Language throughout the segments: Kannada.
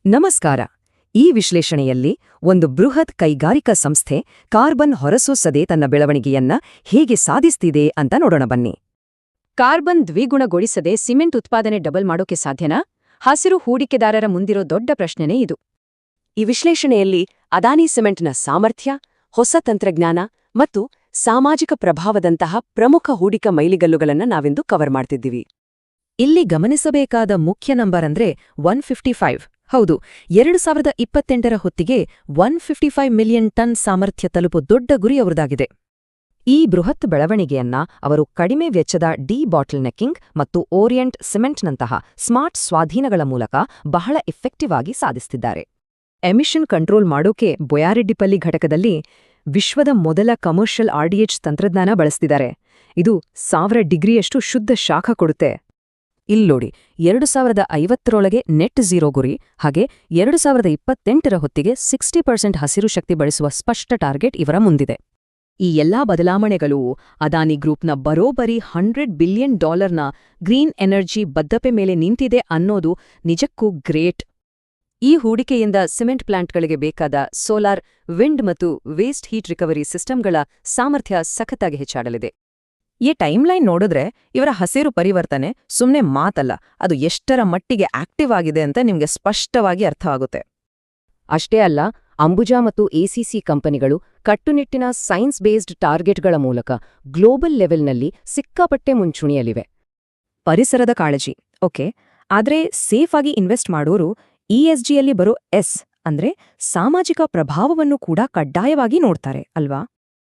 ನಮಸ್ಕಾರ. ಈ ವಿಶ್ಲೇಷಣೆಯಲ್ಲಿ ಒಂದು ಬೃಹತ್ ಕೈಗಾರಿಕಾ ಸಂಸ್ಥೆ ಕಾರ್ಬನ್ ಹೊರಸೂಸದೆ ತನ್ನ ಬೆಳವಣಿಗೆಯನ್ನ ಹೇಗೆ ಸಾಧಿಸ್ತಿದೆ ಅಂತ ನೋಡೋಣ ಬನ್ನಿ. ಕಾರ್ಬನ್ ದ್ವಿಗುಣಗೊಳಿಸದೆ ಸಿಮೆಂಟ್ ಉತ್ಪಾದನೆ ಡಬಲ್ ಮಾಡೋಕೆ ಸಾಧ್ಯನಾ? ಹಸಿರು ಹೂಡಿಕೆದಾರರ ಮುಂದಿರೋ ದೊಡ್ಡ ಪ್ರಶ್ನೆನೇ ಇದು. ಈ ವಿಶ್ಲೇಷಣೆಯಲ್ಲಿ ಅದಾನಿ ಸಿಮೆಂಟ್ನ ಸಾಮರ್ಥ್ಯ, ಹೊಸ ತಂತ್ರಜ್ಞಾನ ಮತ್ತು ಸಾಮಾಜಿಕ ಪ್ರಭಾವದಂತಹ ಪ್ರಮುಖ ಹೂಡಿಕಾ ಮೈಲಿಗಲ್ಲುಗಳನ್ನು ನಾವಿಂದು ಕವರ್ ಮಾಡ್ತಿದ್ದೀವಿ. ಇಲ್ಲಿ ಗಮನಿಸಬೇಕಾದ ಮುಖ್ಯ ನಂಬರ್ ಅಂದ್ರೆ 155. ಹೌದು, 2028ರ ಹೊತ್ತಿಗೆ 155 ಮಿಲಿಯನ್ ಟನ್ ಸಾಮರ್ಥ್ಯ ತಲುಪೋ ದೊಡ್ಡ ಗುರಿ ಅವರದಾಗಿದೆ. ಈ ಬೃಹತ್ ಬೆಳವಣಿಗೆಯನ್ನ ಅವರು ಕಡಿಮೆ ವೆಚ್ಚದ ಬಾಟಲ್ನೆಕ್ಕಿಂಗ್ ಮತ್ತು ಓರಿಯೆಂಟ್ ಸಿಮೆಂಟ್ನಂತಹ ಸ್ಮಾರ್ಟ್ ಸ್ವಾಧೀನಗಳ ಮೂಲಕ ಬಹಳ ಎಫೆಕ್ಟಿವ್ ಆಗಿ ಸಾಧಿಸುತ್ತಿದ್ದಾರೆ. ಎಮಿಷನ್ ಕಂಟ್ರೋಲ್ ಮಾಡೋಕೆ ಬೊಯಾರೆಡ್ಡಿಪಲ್ಲಿ ಘಟಕದಲ್ಲಿ ವಿಶ್ವದ ಮೊದಲ ಕಮರ್ಷಿಯಲ್ RDH ತಂತ್ರಜ್ಞಾನ ಬಳಸ್ತಿದ್ದಾರೆ. ಇದು 1000 ಡಿಗ್ರಿಯಷ್ಟು ಶುದ್ಧ ಶಾಖ ಕೊಡುತ್ತೆ. ಇಲ್ಲೋಡಿ, 2050ರೊಳಗೆ ನೆಟ್ ಝೀರೋ ಗುರಿ, ಹಾಗೆ 2028ರ ಹೊತ್ತಿಗೆ 60% ಹಸಿರು ಶಕ್ತಿ ಬಳಸುವ ಸ್ಪಷ್ಟ ಟಾರ್ಗೆಟ್ ಇವರ ಮುಂದಿದೆ. ಈ ಎಲ್ಲಾ ಬದಲಾವಣೆಗಳು ಅದಾನಿ ಗ್ರೂಪ್ನ ಬರೋಬ್ಬರಿ $100 ಬಿಲಿಯನ್ ಗ್ರೀನ್ ಎನರ್ಜಿ ಬದ್ಧತೆ ಮೇಲೆ ನಿಂತಿದೆ ಅನ್ನೋದು ನಿಜಕ್ಕೂ ಗ್ರೇಟ್. ಈ ಹೂಡಿಕೆಯಿಂದ ಸಿಮೆಂಟ್ ಪ್ಲಾಂಟ್ಗಳಿಗೆ ಬೇಕಾದ ಸೋಲಾರ್, ವಿಂಡ್ ಮತ್ತು ವೇಸ್ಟ್ ಹೀಟ್ ರಿಕವರಿ ಸಿಸ್ಟಮ್ಗಳ ಸಾಮರ್ಥ್ಯ ಸಖತ್ತಾಗಿ ಹೆಚ್ಚಾಡಲಿದೆ. ಈ ಟೈಮ್ಲೈನ್ ನೋಡಿದ್ರೆ ಇವರ ಹಸಿರು ಪರಿವರ್ತನೆ ಸುಮ್ನೆ ಮಾತಲ್ಲ, ಅದು ಎಷ್ಟರ ಮಟ್ಟಿಗೆ ಆಕ್ಟಿವ್ ಆಗಿದೆ ಅಂತ ನಿಮ್ಗೆ ಸ್ಪಷ್ಟವಾಗಿ ಅರ್ಥವಾಗುತ್ತೆ. ಅಷ್ಟೇ ಅಲ್ಲ, ಅಂಬುಜಾ ಮತ್ತು ACC ಕಂಪನಿಗಳು ಕಟ್ಟುನಿಟ್ಟಿನ ಸೈನ್ಸ್ ಬೇಸ್ಡ್ ಟಾರ್ಗೆಟ್ಗಳ ಮೂಲಕ ಗ್ಲೋಬಲ್ ಲೆವೆಲ್ನಲ್ಲಿ ಸಿಕ್ಕಾಪಟ್ಟೆ ಮುಂಚೂಣಿಯಲ್ಲಿವೆ. ಪರಿಸರದ ಕಾಳಜಿ ಓಕೆ, ಆದ್ರೆ ಸೇಫ್ ಆಗಿ ಇನ್ವೆಸ್ಟ್ ಮಾಡೋರು ESGಯಲ್ಲಿ ಬರೋ S ಅಂದ್ರೆ ಸಾಮಾಜಿಕ ಪ್ರಭಾವವನ್ನು ಕೂಡ ಕಡ್ಡಾಯವಾಗಿ ನೋಡ್ತಾರೆ ಅಲ್ವಾ?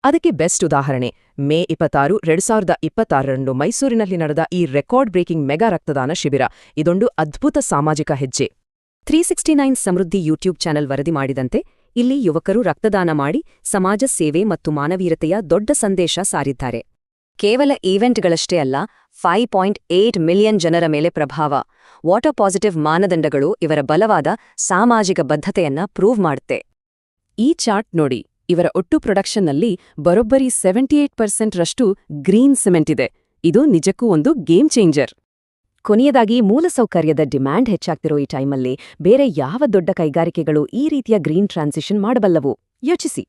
ಅದಕ್ಕೆ ಬೆಸ್ಟ್ ಉದಾಹರಣೆ ಮೇ 26, 2026ರಂದು ಮೈಸೂರಿನಲ್ಲಿ ನಡೆದ ಈ ರೆಕಾರ್ಡ್ ಬ್ರೇಕಿಂಗ್ ಮೆಗಾ ರಕ್ತದಾನ ಶಿಬಿರ. ಇದೊಂದು ಅದ್ಭುತ ಸಾಮಾಜಿಕ ಹೆಜ್ಜೆ. 369 ಸಮೃದ್ಧಿ ಯೂಟ್ಯೂಬ್ ಚಾನೆಲ್ ವರದಿ ಮಾಡಿದಂತೆ ಇಲ್ಲಿ ಯುವಕರು ರಕ್ತದಾನ ಮಾಡಿ ಸಮಾಜ ಸೇವೆ ಮತ್ತು ಮಾನವೀಯತೆಯ ದೊಡ್ಡ ಸಂದೇಶ ಸಾರಿದ್ದಾರೆ. ಕೇವಲ ಈವೆಂಟ್ಗಳಷ್ಟೇ ಅಲ್ಲ, 5.8 ಮಿಲಿಯನ್ ಜನರ ಮೇಲೆ ಪ್ರಭಾವ, ವಾಟರ್ ಪಾಸಿಟಿವ್ ಮಾನದಂಡಗಳು ಇವರ ಬಲವಾದ ಸಾಮಾಜಿಕ ಬದ್ಧತೆಯನ್ನ ಪ್ರೂವ್ ಮಾಡುತ್ತೆ. ಈ ಚಾರ್ಟ್ ನೋಡಿ, ಇವರ ಒಟ್ಟು ಪ್ರೊಡಕ್ಷನ್ನಲ್ಲಿ ಬರೋಬ್ಬರಿ 78% ಗ್ರೀನ್ ಸಿಮೆಂಟ್ ಇದೆ. ಇದು ನಿಜಕ್ಕೂ ಒಂದು ಗೇಮ್ ಚೇಂಜರ್. ಕೊನೆಯದಾಗಿ, ಮೂಲಸೌಕರ್ಯದ ಡಿಮ್ಯಾಂಡ್ ಹೆಚ್ಚಾಗ್ತಿರೋ ಈ ಟೈಮಲ್ಲಿ ಬೇರೆ ಯಾವ ದೊಡ್ಡ ಕೈಗಾರಿಕೆಗಳು ಈ ರೀತಿಯ ಗ್ರೀನ್ ಟ್ರಾನ್ಸಿಷನ್ ಮಾಡಬಲ್ಲವು? ಯೋಚಿಸಿ.